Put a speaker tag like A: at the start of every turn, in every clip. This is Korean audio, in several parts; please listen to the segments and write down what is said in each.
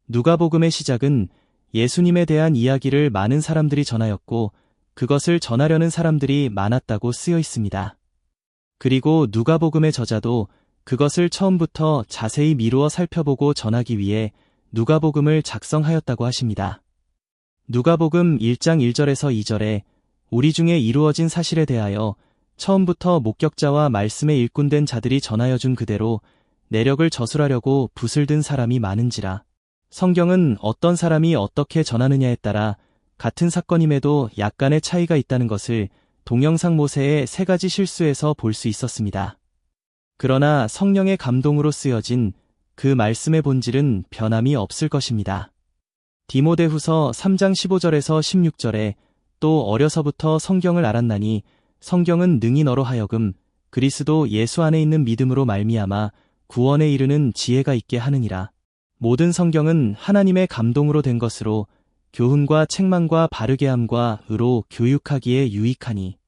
A: 누가복음의 시작은 예수님에 대한 이야기를 많은 사람들이 전하였고 그것을 전하려는 사람들이 많았다고 쓰여 있습니다. 그리고 누가복음의 저자도 그것을 처음부터 자세히 미루어 살펴보고 전하기 위해 누가복음을 작성하였다고 하십니다. 누가복음 1장 1절에서 2절에 우리 중에 이루어진 사실에 대하여 처음부터 목격자와 말씀에 일꾼된 자들이 전하여 준 그대로 내력을 저술하려고 붓을 든 사람이 많은지라. 성경은 어떤 사람이 어떻게 전하느냐에 따라 같은 사건임에도 약간의 차이가 있다는 것을 동영상 모세의 3가지 실수에서 볼 수 있었습니다. 그러나 성령의 감동으로 쓰여진 그 말씀의 본질은 변함이 없을 것입니다. 디모데후서 3장 15절에서 16절에 또 어려서부터 성경을 알았나니 성경은 능히 너로 하여금 그리스도 예수 안에 있는 믿음으로 말미암아 구원에 이르는 지혜가 있게 하느니라. 모든 성경은 하나님의 감동으로 된 것으로 교훈과 책망과 바르게 함과 의로 교육하기에 유익하니.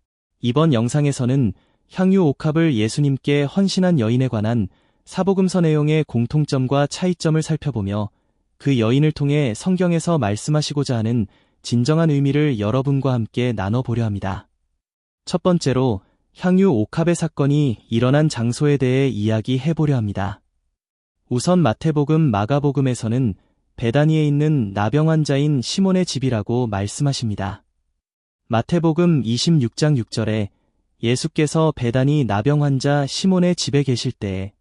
A: 이번 영상에서는 향유 옥합을 예수님께 헌신한 여인에 관한 사복음서 내용의 공통점과 차이점을 살펴보며 그 여인을 통해 성경에서 말씀하시고자 하는 진정한 의미를 여러분과 함께 나눠보려 합니다. 첫 번째로 향유 옥합의 사건이 일어난 장소에 대해 이야기해보려 합니다. 우선 마태복음, 마가복음에서는 베다니에 있는 나병 환자인 시몬의 집이라고 말씀하십니다. 마태복음 26장 6절에 예수께서 베다니 나병 환자 시몬의 집에 계실 때에,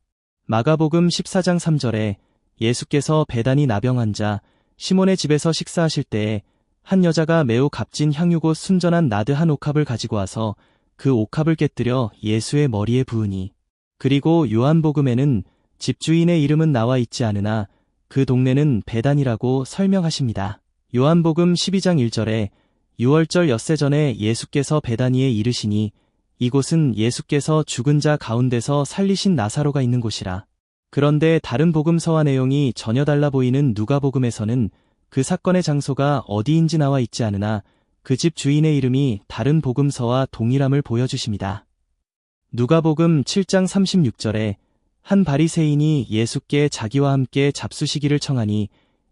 A: 마가복음 14장 3절에 예수께서 베다니 나병 환자 시몬의 집에서 식사하실 때에 한 여자가 매우 값진 향유고 순전한 나드 한 옥합을 가지고 와서 그 옥합을 깨뜨려 예수의 머리에 부으니. 그리고 요한복음에는 집주인의 이름은 나와 있지 않으나 그 동네는 베단이라고 설명하십니다. 요한복음 12장 1절에 유월절 엿새 전에 예수께서 베다니에 이르시니 이곳은 예수께서 죽은 자 가운데서 살리신 나사로가 있는 곳이라. 그런데 다른 복음서와 내용이 전혀 달라 보이는 누가복음에서는 그 사건의 장소가 어디인지 나와 있지 않으나 그 집 주인의 이름이 다른 복음서와 동일함을 보여주십니다. 누가복음 7장 36절에 한 바리새인이 예수께 자기와 함께 잡수시기를 청하니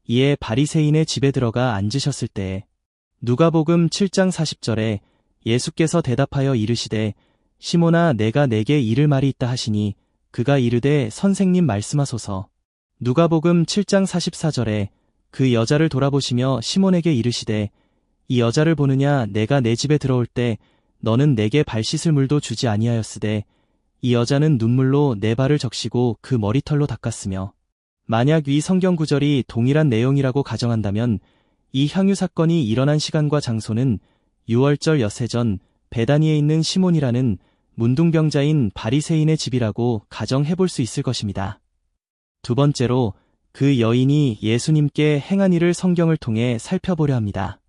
A: 이에 바리새인의 집에 들어가 앉으셨을 때에, 누가복음 7장 40절에 예수께서 대답하여 이르시되 시몬아 내가 내게 이를 말이 있다 하시니 그가 이르되 선생님 말씀하소서. 누가복음 7장 44절에 그 여자를 돌아보시며 시몬에게 이르시되 이 여자를 보느냐 내가 내 집에 들어올 때 너는 내게 발 씻을 물도 주지 아니하였으되 이 여자는 눈물로 내 발을 적시고 그 머리털로 닦았으며. 만약 위 성경 구절이 동일한 내용이라고 가정한다면 이 향유 사건이 일어난 시간과 장소는 유월절 엿새 전 베다니에 있는 시몬이라는 문둥병자인 바리새인의 집이라고 가정해볼 수 있을 것입니다. 두 번째로 그 여인이 예수님께 행한 일을 성경을 통해 살펴보려 합니다.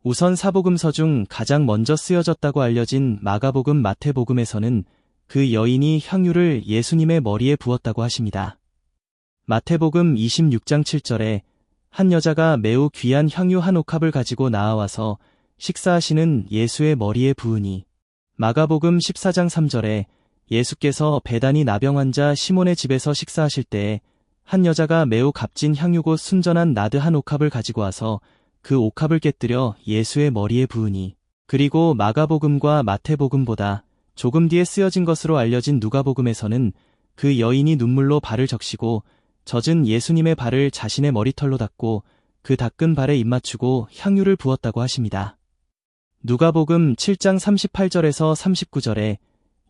A: 우선 사복음서 중 가장 먼저 쓰여졌다고 알려진 마가복음, 마태복음에서는 그 여인이 향유를 예수님의 머리에 부었다고 하십니다. 마태복음 26장 7절에 한 여자가 매우 귀한 향유 한 옥합을 가지고 나아와서 식사하시는 예수의 머리에 부으니. 마가복음 14장 3절에 예수께서 베다니 나병 환자 시몬의 집에서 식사하실 때에 한 여자가 매우 값진 향유고 순전한 나드 한 옥합을 가지고 와서 그 옥합을 깨뜨려 예수의 머리에 부으니. 그리고 마가복음과 마태복음보다 조금 뒤에 쓰여진 것으로 알려진 누가복음에서는 그 여인이 눈물로 발을 적시고 젖은 예수님의 발을 자신의 머리털로 닦고 그 닦은 발에 입맞추고 향유를 부었다고 하십니다. 누가복음 7장 38절에서 39절에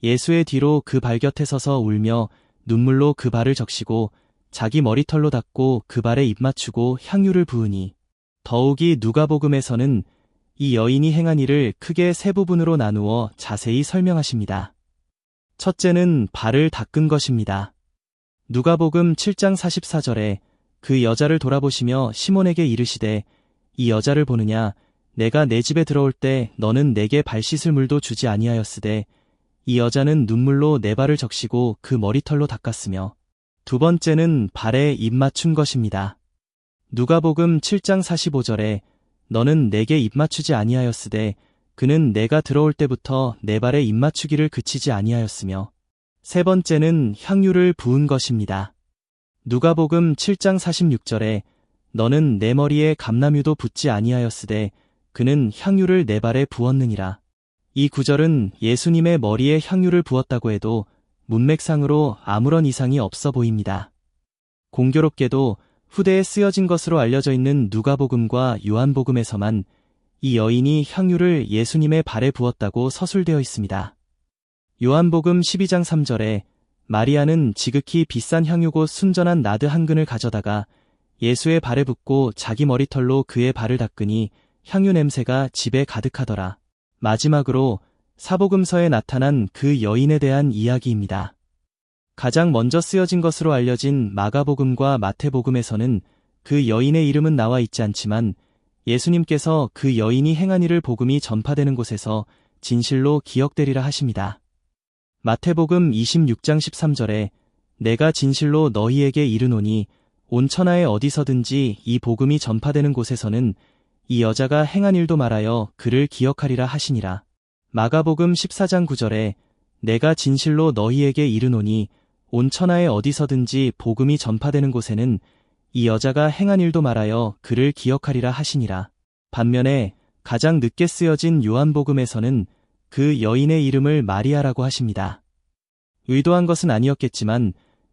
A: 예수의 뒤로 그 발 곁에 서서 울며 눈물로 그 발을 적시고 자기 머리털로 닦고 그 발에 입맞추고 향유를 부으니. 더욱이 누가복음에서는 이 여인이 행한 일을 크게 3부분으로 나누어 자세히 설명하십니다. 첫째는 발을 닦은 것입니다. 누가복음 7장 44절에 그 여자를 돌아보시며 시몬에게 이르시되 이 여자를 보느냐 내가 내 집에 들어올 때 너는 내게 발 씻을 물도 주지 아니하였으되 이 여자는 눈물로 내 발을 적시고 그 머리털로 닦았으며. 두 번째는 발에 입 맞춘 것입니다. 누가복음 7장 45절에 너는 내게 입 맞추지 아니하였으되 그는 내가 들어올 때부터 내 발에 입 맞추기를 그치지 아니하였으며. 세 번째는 향유를 부은 것입니다. 누가복음 7장 46절에 너는 내 머리에 감람유도 붓지 아니하였으되 그는 향유를 내 발에 부었느니라. 이 구절은 예수님의 머리에 향유를 부었다고 해도 문맥상으로 아무런 이상이 없어 보입니다. 공교롭게도 후대에 쓰여진 것으로 알려져 있는 누가복음과 요한복음에서만 이 여인이 향유를 예수님의 발에 부었다고 서술되어 있습니다. 요한복음 12장 3절에 마리아는 지극히 비싼 향유 곧 순전한 나드 한 근을 가져다가 예수의 발에 붓고 자기 머리털로 그의 발을 닦으니 향유 냄새가 집에 가득하더라. 마지막으로 사복음서에 나타난 그 여인에 대한 이야기입니다. 가장 먼저 쓰여진 것으로 알려진 마가복음과 마태복음에서는 그 여인의 이름은 나와 있지 않지만 예수님께서 그 여인이 행한 일을 복음이 전파되는 곳에서 진실로 기억되리라 하십니다. 마태복음 26장 13절에 내가 진실로 너희에게 이르노니 온 천하에 어디서든지 이 복음이 전파되는 곳에서는 이 여자가 행한 일도 말하여 그를 기억하리라 하시니라. 마가복음 14장 9절에 내가 진실로 너희에게 이르노니 온 천하에 어디서든지 복음이 전파되는 곳에는 이 여자가 행한 일도 말하여 그를 기억하리라 하시니라. 반면에 가장 늦게 쓰여진 요한복음에서는 그 여인의 이름을 마리아라고 하십니다. 의도한 것은 아니었겠지만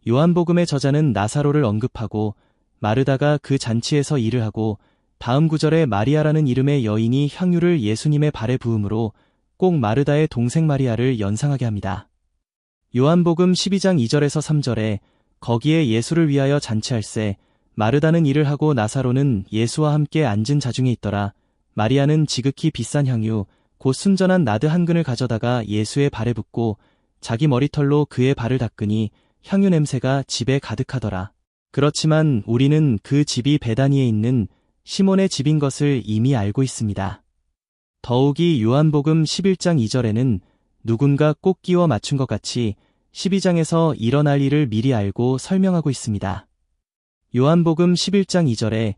A: 요한복음의 저자는 나사로를 언급하고 마르다가 그 잔치에서 일을 하고 다음 구절에 마리아라는 이름의 여인이 향유를 예수님의 발에 부음으로 꼭 마르다의 동생 마리아를 연상하게 합니다. 요한복음 12장 2절에서 3절에 거기에 예수를 위하여 잔치할세 마르다는 일을 하고 나사로는 예수와 함께 앉은 자중에 있더라. 마리아는 지극히 비싼 향유 곧 순전한 나드 한 근을 가져다가 예수의 발에 붓고 자기 머리털로 그의 발을 닦으니 향유 냄새가 집에 가득하더라. 그렇지만 우리는 그 집이 베다니에 있는 시몬의 집인 것을 이미 알고 있습니다. 더욱이 요한복음 11장 2절에는 누군가 꼭 끼워 맞춘 것 같이 12장에서 일어날 일을 미리 알고 설명하고 있습니다. 요한복음 11장 2절에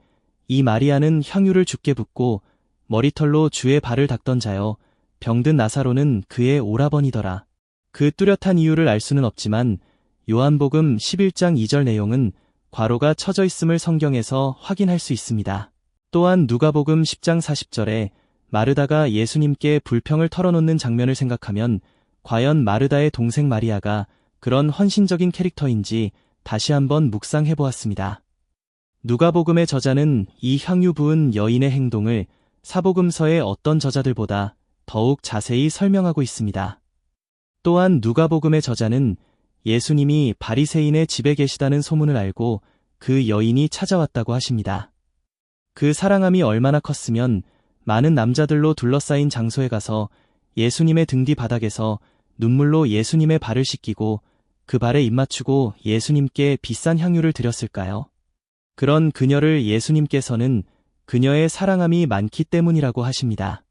A: 이 마리아는 향유를 주께 붓고 머리털로 주의 발을 닦던 자여 병든 나사로는 그의 오라버니더라. 그 뚜렷한 이유를 알 수는 없지만 요한복음 11장 2절 내용은 괄호가 쳐져 있음을 성경에서 확인할 수 있습니다. 또한 누가복음 10장 40절에 마르다가 예수님께 불평을 털어놓는 장면을 생각하면 과연 마르다의 동생 마리아가 그런 헌신적인 캐릭터인지 다시 한번 묵상해보았습니다. 누가복음의 저자는 이 향유 부은 여인의 행동을 사복음서의 어떤 저자들보다 더욱 자세히 설명하고 있습니다. 또한 누가복음의 저자는 예수님이 바리새인의 집에 계시다는 소문을 알고 그 여인이 찾아왔다고 하십니다. 그 사랑함이 얼마나 컸으면 많은 남자들로 둘러싸인 장소에 가서 예수님의 등 뒤 바닥에서 눈물로 예수님의 발을 씻기고 그 발에 입맞추고 예수님께 비싼 향유를 드렸을까요? 그런 그녀를 예수님께서는 그녀의 사랑함이 많기 때문이라고 하십니다.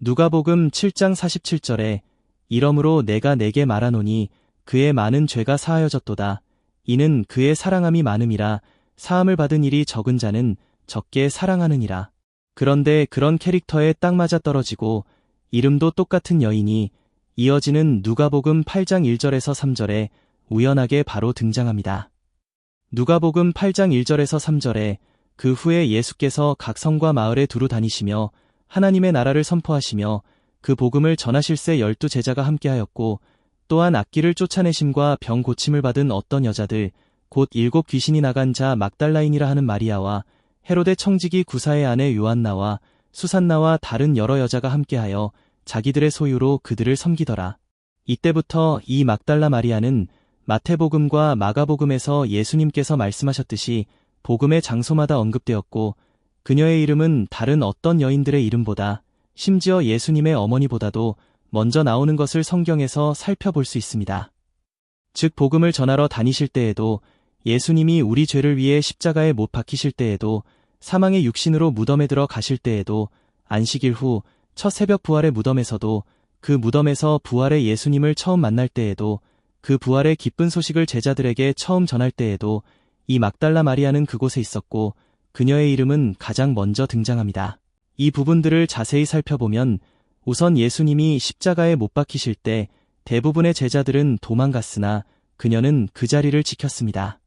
A: 누가복음 7장 47절에 이러므로 내가 내게 말하노니 그의 많은 죄가 사하여졌도다. 이는 그의 사랑함이 많음이라. 사함을 받은 일이 적은 자는 적게 사랑하느니라. 그런데 그런 캐릭터에 딱 맞아떨어지고 이름도 똑같은 여인이 이어지는 누가복음 8장 1절에서 3절에 우연하게 바로 등장합니다. 누가복음 8장 1절에서 3절에 그 후에 예수께서 각 성과 마을에 두루 다니시며 하나님의 나라를 선포하시며 그 복음을 전하실새 12 제자가 함께하였고 또한 악귀를 쫓아내심과 병 고침을 받은 어떤 여자들 곧 7 귀신이 나간 자 막달라인이라 하는 마리아와 헤로데 청지기 구사의 아내 요한나와 수산나와 다른 여러 여자가 함께하여 자기들의 소유로 그들을 섬기더라. 이때부터 이 막달라 마리아는 마태복음과 마가복음에서 예수님께서 말씀하셨듯이 복음의 장소마다 언급되었고 그녀의 이름은 다른 어떤 여인들의 이름보다 심지어 예수님의 어머니보다도 먼저 나오는 것을 성경에서 살펴볼 수 있습니다. 즉 복음을 전하러 다니실 때에도 예수님이 우리 죄를 위해 십자가에 못 박히실 때에도 사망의 육신으로 무덤에 들어가실 때에도 안식일 후 첫 새벽 부활의 무덤에서도 그 무덤에서 부활의 예수님을 처음 만날 때에도 그 부활의 기쁜 소식을 제자들에게 처음 전할 때에도 이 막달라 마리아는 그곳에 있었고 그녀의 이름은 가장 먼저 등장합니다. 이 부분들을 자세히 살펴보면 우선 예수님이 십자가에 못 박히실 때 대부분의 제자들은 도망갔으나 그녀는 그 자리를 지켰습니다.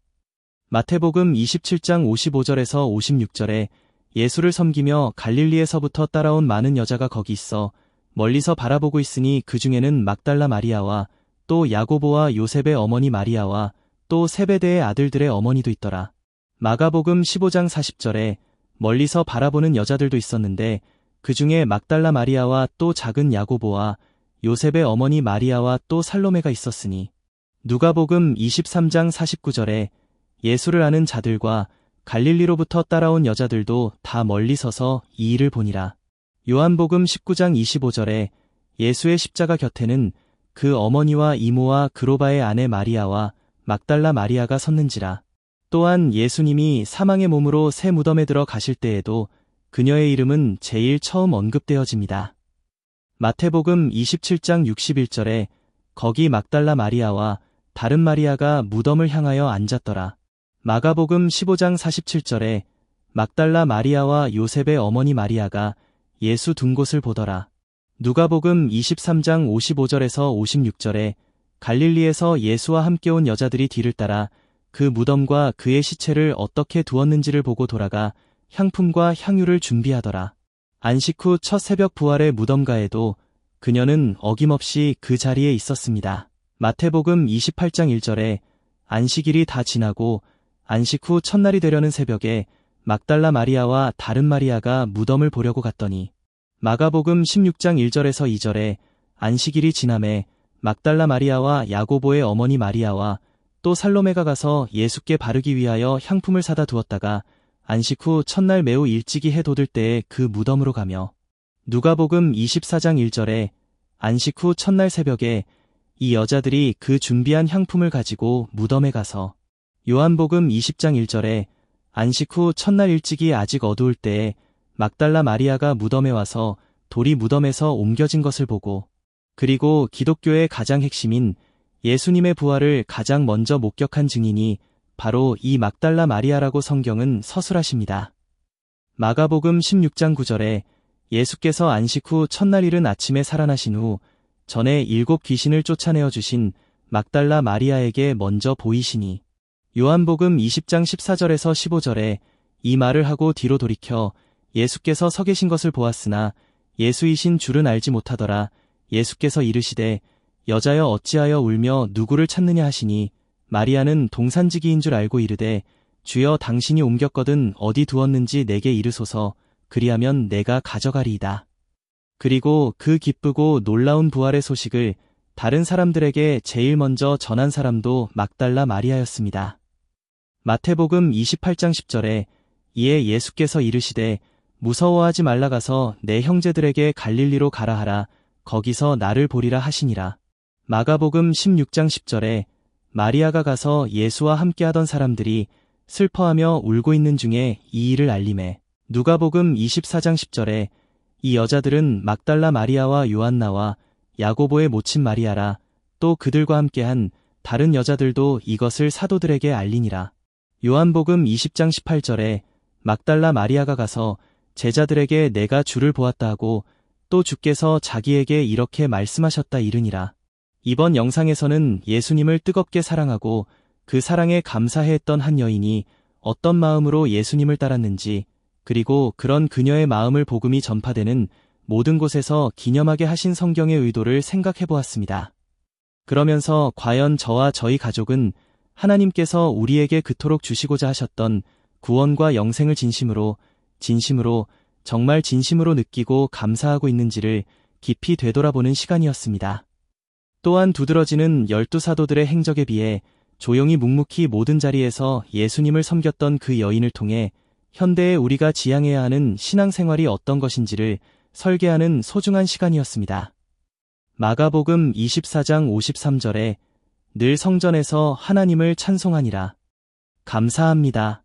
A: 마태복음 27장 55절에서 56절에 예수를 섬기며 갈릴리에서부터 따라온 많은 여자가 거기 있어 멀리서 바라보고 있으니 그 중에는 막달라 마리아와 또 야고보와 요셉의 어머니 마리아와 또 세베대의 아들들의 어머니도 있더라. 마가복음 15장 40절에 멀리서 바라보는 여자들도 있었는데 그 중에 막달라 마리아와 또 작은 야고보와 요셉의 어머니 마리아와 또 살로메가 있었으니 누가복음 23장 49절에 예수를 아는 자들과 갈릴리로부터 따라온 여자들도 다 멀리 서서 이 일을 보니라. 요한복음 19장 25절에 예수의 십자가 곁에는 그 어머니와 이모와 그로바의 아내 마리아와 막달라 마리아가 섰는지라. 또한 예수님이 사망의 몸으로 새 무덤에 들어가실 때에도 그녀의 이름은 제일 처음 언급되어집니다. 마태복음 27장 61절에 거기 막달라 마리아와 다른 마리아가 무덤을 향하여 앉았더라. 마가복음 15장 47절에 막달라 마리아와 요셉의 어머니 마리아가 예수 둔 곳을 보더라. 누가복음 23장 55절에서 56절에 갈릴리에서 예수와 함께 온 여자들이 뒤를 따라 그 무덤과 그의 시체를 어떻게 두었는지를 보고 돌아가 향품과 향유를 준비하더라. 안식 후 첫 새벽 부활의 무덤가에도 그녀는 어김없이 그 자리에 있었습니다. 마태복음 28장 1절에 안식일이 다 지나고 안식 후 첫날이 되려는 새벽에 막달라 마리아와 다른 마리아가 무덤을 보려고 갔더니 마가복음 16장 1절에서 2절에 안식일이 지남에 막달라 마리아와 야고보의 어머니 마리아와 또 살로메가 가서 예수께 바르기 위하여 향품을 사다 두었다가 안식 후 첫날 매우 일찍이 해 돋을 때에 그 무덤으로 가며 누가복음 24장 1절에 안식 후 첫날 새벽에 이 여자들이 그 준비한 향품을 가지고 무덤에 가서 요한복음 20장 1절에 안식 후 첫날 일찍이 아직 어두울 때에 막달라 마리아가 무덤에 와서 돌이 무덤에서 옮겨진 것을 보고 그리고 기독교의 가장 핵심인 예수님의 부활을 가장 먼저 목격한 증인이 바로 이 막달라 마리아라고 성경은 서술하십니다. 마가복음 16장 9절에 예수께서 안식 후 첫날 이른 아침에 살아나신 후 전에 7 귀신을 쫓아내어 주신 막달라 마리아에게 먼저 보이시니 요한복음 20장 14절에서 15절에 이 말을 하고 뒤로 돌이켜 예수께서 서 계신 것을 보았으나 예수이신 줄은 알지 못하더라. 예수께서 이르시되 여자여 어찌하여 울며 누구를 찾느냐 하시니 마리아는 동산지기인 줄 알고 이르되 주여 당신이 옮겼거든 어디 두었는지 내게 이르소서 그리하면 내가 가져가리이다. 그리고 그 기쁘고 놀라운 부활의 소식을 다른 사람들에게 제일 먼저 전한 사람도 막달라 마리아였습니다. 마태복음 28장 10절에 이에 예수께서 이르시되 무서워하지 말라 가서 내 형제들에게 갈릴리로 가라 하라 거기서 나를 보리라 하시니라. 마가복음 16장 10절에 마리아가 가서 예수와 함께하던 사람들이 슬퍼하며 울고 있는 중에 이 일을 알림해 누가복음 24장 10절에 이 여자들은 막달라 마리아와 요한나와 야고보의 모친 마리아라 또 그들과 함께한 다른 여자들도 이것을 사도들에게 알리니라. 요한복음 20장 18절에 막달라 마리아가 가서 제자들에게 내가 주를 보았다 하고 또 주께서 자기에게 이렇게 말씀하셨다 이르니라. 이번 영상에서는 예수님을 뜨겁게 사랑하고 그 사랑에 감사해했던 한 여인이 어떤 마음으로 예수님을 따랐는지 그리고 그런 그녀의 마음을 복음이 전파되는 모든 곳에서 기념하게 하신 성경의 의도를 생각해 보았습니다. 그러면서 과연 저와 저희 가족은 하나님께서 우리에게 그토록 주시고자 하셨던 구원과 영생을 진심으로 정말 진심으로 느끼고 감사하고 있는지를 깊이 되돌아보는 시간이었습니다. 또한 두드러지는 12사도들의 행적에 비해 조용히 묵묵히 모든 자리에서 예수님을 섬겼던 그 여인을 통해 현대에 우리가 지향해야 하는 신앙생활이 어떤 것인지를 설계하는 소중한 시간이었습니다. 마가복음 24장 53절에 늘 성전에서 하나님을 찬송하니라. 감사합니다.